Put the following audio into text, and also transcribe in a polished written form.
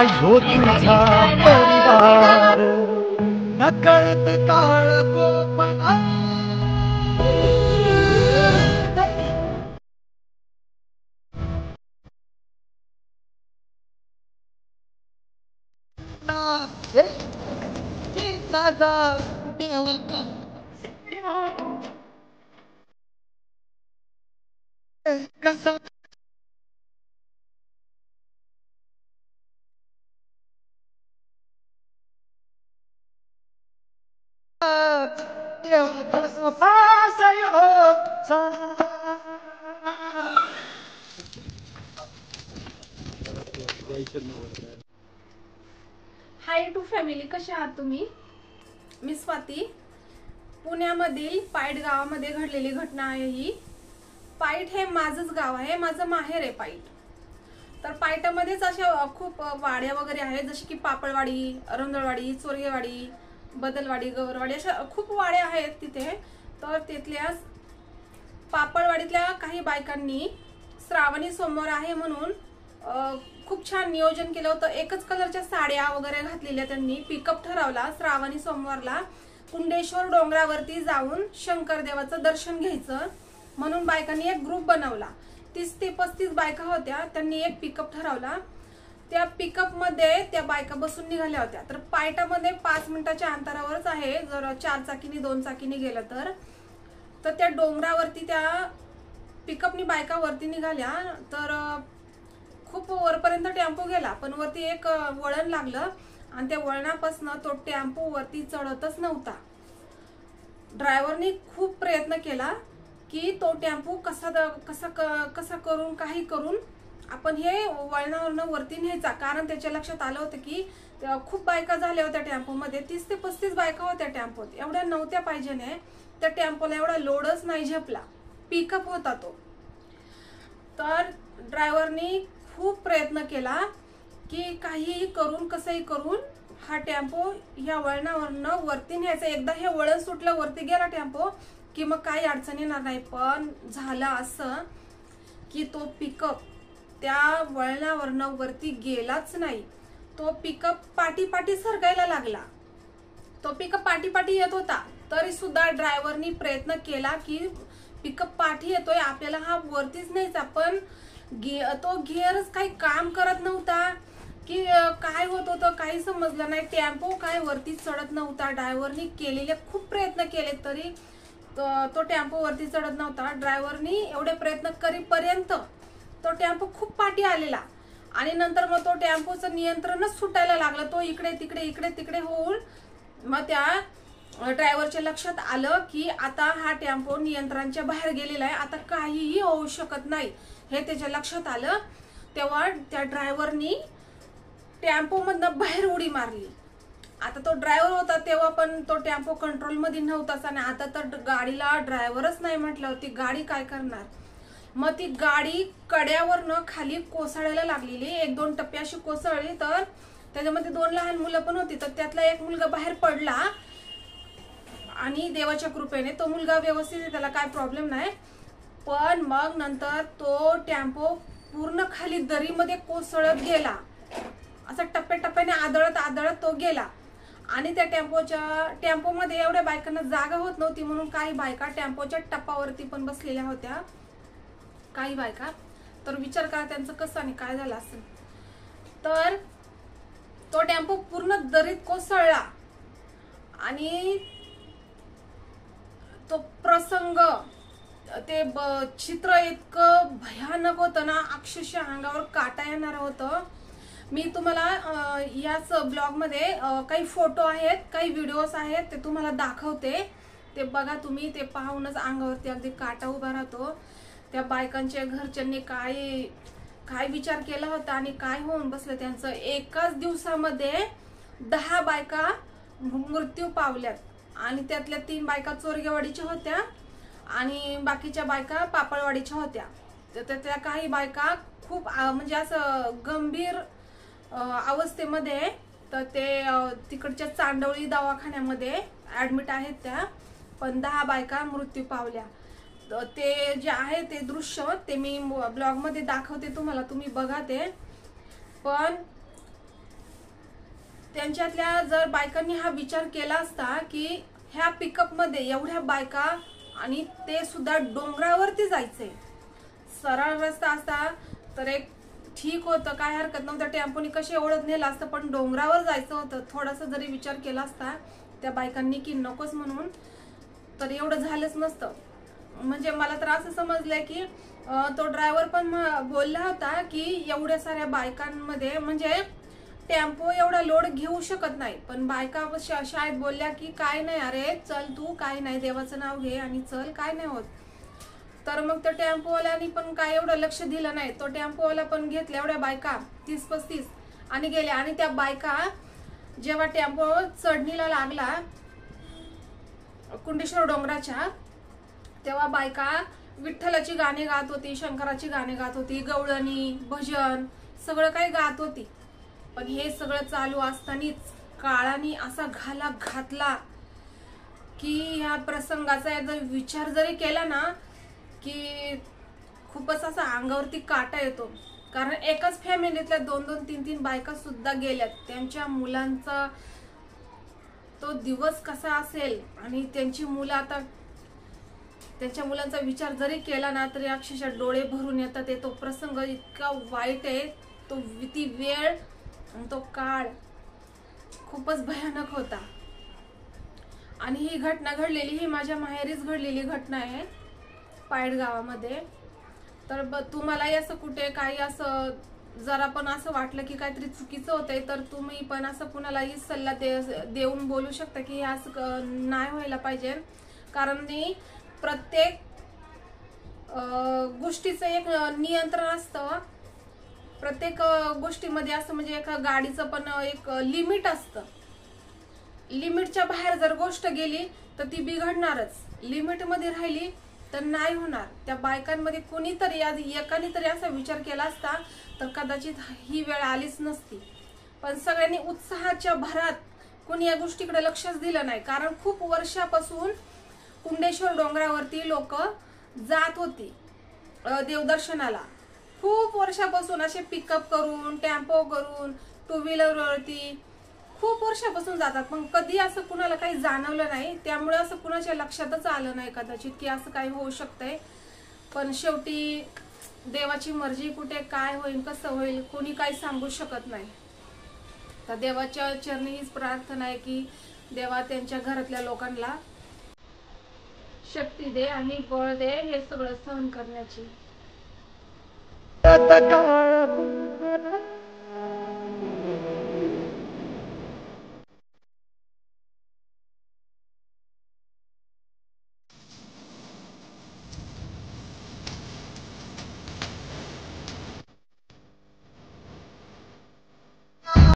ह्यो तुझा परिवार नकळत काळ गोपना कसा हाय टू फॅमिली, कशा आहात तुम्ही? मी स्वाती. पुण्यामधील पाईट गावामध्ये घडलेली घटना आहे ही. पाईट हे माझंच गाव आहे, माझं माहेर आहे पाईट. तर पाईटामध्येच अशा खूप वाड्या वगैरे आहेत, जसे की पापळवाडी, रंधळवाडी, चोरगेवाडी, बदलवाडी, गौरवाडी, अशा खूप वाड्या आहेत तिथे. तर तिथल्या पापळवाडीतल्या काही बायकांनी श्रावणी सोमवार आहे म्हणून खूप छान नियोजन केलं होतं. एकच कलरच्या साड्या वगैरे घातलेल्या त्यांनी पिकअप ठरवला. श्रावणी सोमवारला कुंडेश्वर डोंगरावरती जाऊन शंकर देवाचं दर्शन घ्यायचं म्हणून बायकांनी एक ग्रुप बनवला. 30 ते 35 बायका होत्या. त्यांनी एक पिकअप ठरवला. त्या पिकअप मध्ये त्या बायका बसून निघाल्या होत्या. तर पायटामध्ये 5 मिनिटाच्या अंतरावरच आहे, जर 4 चाकीने 2 चाकीने गेलं तर. त्या डोंगरावरती त्या पिकअपनी बायका वरती निघाल्या. तर खूप वरपर्यंत टेम्पो गेला, पण वरती एक वळण लागलं आणि त्या वळणापासून तो टेम्पो वरती चढतच नव्हता. ड्रायव्हरनी खूप प्रयत्न केला की तो टेम्पो कसा करून काही करून आपण हे वळणावरनं वरती न्यायचा. कारण त्याच्या लक्षात आलं होतं की खूप बायका झाल्या होत्या टेम्पोमध्ये. 30 ते 35 बायका होत्या टेम्पोत. एवढ्या नव्हत्या पाहिजे नाही. त्या टेम्पोला एवढा लोडच नाही झेपला. पिकअप होता तो. तर ड्रायव्हरनी खूप प्रयत्न केला की काहीही करून कसंही करून हा टेम्पो या वळणावरनं वरती न्यायचा. एकदा हे वळण सुटलं, वरती गेला टेम्पो की मग काही अडचण येणार नाही. पण झालं असं की तो पिकअप त्या वळणावरनं वरती गेलाच नाही. तो पिकअप पाठी सरकायला लागला. तो पिकअप पाठी येत होता, तरी सुद्धा ड्रायव्हरनी प्रयत्न केला की पिकअप पाठी येतोय, आपल्याला हा वरतीच न्यायचा. पण तो गिअरच काही काम करत नव्हता की काय होत होतं काही समजलं नाही. टेम्पो काय वरती चढत नव्हता. ड्रायव्हरनी केलेले खूप प्रयत्न केले तरी तो टेम्पो वरती चढत नव्हता. ड्रायव्हरनी एवढे प्रयत्न करीपर्यंत तो टेम्पो खूप पाठी आलेला आणि नंतर मग तो टेम्पोचं नियंत्रणच सुटायला लागलं. तो इकडे तिकडे होऊन मग त्या ड्रायव्हरच्या लक्षात आलं की आता हा टेम्पो नियंत्रणाच्या बाहेर गेलेला आहे, आता काहीही होऊ शकत नाही हे त्याच्या लक्षात आलं. तेव्हा त्या ड्रायव्हरनी टेम्पो मधनं बाहेर उडी मारली. आता तो ड्रायव्हर होता तेव्हा पण तो टेम्पो कंट्रोल मध्ये नव्हताच आणि आता तर गाडीला ड्रायव्हरच नाही म्हटलं, ती गाडी काय करणार. मग ती गाडी कड्यावरनं खाली कोसळायला लागलेली. 1-2 टप्पे अशी कोसळली. तर त्याच्यामध्ये 2 लहान मुलं पण होती. तर त्यातला एक मुलगा बाहेर पडला आणि देवाच्या कृपेने तो मुलगा व्यवस्थित आहे, त्याला काय प्रॉब्लेम नाही. पण मग नंतर तो टेम्पो पूर्ण खाली दरीमध्ये कोसळत गेला. असं टप्प्याटप्प्याने आदळत तो गेला. आणि त्या टेम्पोमध्ये एवढ्या बायकांना जागा होत नव्हती म्हणून काही बायका टेम्पोच्या टप्पावरती पण बसलेल्या होत्या, काही बायका. तर विचार करा त्यांचं कसं आणि काय झालं असेल. तर तो टेम्पो पूर्ण दरीत कोसळला आणि तो प्रसंग, ते चित्र इतकं भयानक होतं ना, अक्षरशः अंगावर काटा येणार होतं. मी तुम्हाला याच ब्लॉग मध्ये काही फोटो आहेत, काही व्हिडिओज आहेत, ते तुम्हाला दाखवते. ते बघा तुम्ही. ते पाहूनच अंगावरती अगदी काटा उभा राहतो. त्या बायकांच्या घरच्यांनी काय विचार केला होता आणि काय होऊन बसलं त्यांचं. एकाच दिवसामध्ये 10 बायका मृत्यू पावल्यात आणि त्यातल्या 3 बायका चोरगेवाडीच्या होत्या आणि बाकीच्या बायका पापळवाडीच्या होत्या. तर त्यातल्या काही बायका खूप म्हणजे असं गंभीर अवस्थेमध्ये, तर ते तिकडच्या चांडवळी दवाखान्यामध्ये ऍडमिट आहेत त्या. पण 10 बायका मृत्यू पावल्या. ते जे आहे ते दृश्य ते मी ब्लॉग मध्ये दाखवते तुम्हाला, तुम्ही बघा ते. पण त्यांच्यातल्या जर बायकांनी हा विचार केला असता की ह्या पिकअप मध्ये एवढ्या बायका आणि ते सुद्धा डोंगरावरती जायचंय, सरळ रस्ता असता तर एक ठीक होतं, काय हरकत नव्हतं, टेम्पोनी कशी ओढत नेलं असतं, पण डोंगरावर जायचं होतं. थोडासा जरी विचार केला असता त्या बायकांनी की नकोच म्हणून, तर एवढं झालंच नसतं. म्हणजे मला तर असं समजलंय की तो ड्रायव्हर पण बोलला होता की एवढ्या साऱ्या बायकांमध्ये म्हणजे टेम्पो एवढा लोड घेऊ शकत नाही, पण बायका शाळेत बोलल्या की काय नाही, अरे चल तू, काय नाही, देवाचं नाव घे आणि चल, काय नाही होत. तर मग त्या टेम्पोवाल्यानी पण काय एवढं लक्ष दिलं नाही. तो टेम्पोवाला पण घेतल्या एवढ्या बायका 30-35 आणि गेल्या. आणि त्या बायका जेव्हा टेम्पो चढणीला लागला कुंडेश्वर डोंगराच्या, तेव्हा बायका विठ्ठलाची गाणी गात होती, शंकराची गाणी गात होती, गवळणी, भजन सगळं काही गात होती. पण हे सगळं चालू असतानाच काळाने असा घाला घातला की ह्या प्रसंगाचा जर विचार जरी केला ना की खूपच असा अंगावरती काटा येतो. कारण एकाच फॅमिलीतल्या 2-2, 3-3 बायका सुद्धा गेल्यात. त्यांच्या मुलांचा तो दिवस कसा असेल आणि त्यांची मुलं आता, त्यांच्या मुलांचा विचार जरी केला ना तरी अक्षरशः डोळे भरून येतात. तो प्रसंग इतका वाईट आहे, ती वेळ आणि तो काळ खूपच भयानक होता. आणि ही घटना घडलेली, ही माझ्या माहेरीच घडलेली घटना आहे, पायड गावामध्ये. तर तुम्हाला असं कुठे काही असं जरा पण असं वाटलं की काहीतरी चुकीचं होतंय तर तुम्ही पण असं कुणालाही सल्ला देऊन बोलू शकता की हे असं नाही व्हायला पाहिजे. कारण प्रत्येक गोष्टीचं एक नियंत्रण असतं, प्रत्येक गोष्टीमध्ये असं म्हणजे एका गाडीचं पण एक लिमिट असतं. लिमिटच्या बाहेर जर गोष्ट गेली तर ती बिघडणारच, लिमिटमध्ये राहिली तर नाही होणार. त्या बायकांमध्ये कुणीतरी एकाने तरी असा विचार केला असता तर कदाचित ही वेळ आलीच नसती. पण सगळ्यांनी उत्साहाच्या भरात कुणी या गोष्टीकडे लक्षच दिलं नाही. कारण खूप वर्षापासून कुंडेश्वर डोंगरावरती लोक जात होती देवदर्शनाला. खूप वर्षापासून असे पिकअप करून, टेम्पो करून, टू व्हीलर वरती खूप वर्षापासून जातात. पण कधी असं कुणाला काही जाणवलं नाही, त्यामुळे असं कुणाच्या लक्षातच आलं नाही कदाचित की असं काही होऊ शकतंय. पण शेवटी देवाची मर्जी, कुठे काय होईल, कसं होईल, कोणी काही सांगू शकत नाही. तर देवाच्या चरणी हीच प्रार्थना आहे की देवा त्यांच्या घरातल्या लोकांना शक्ती दे आणि बळ दे हे सगळं सहन करण्याची. काळ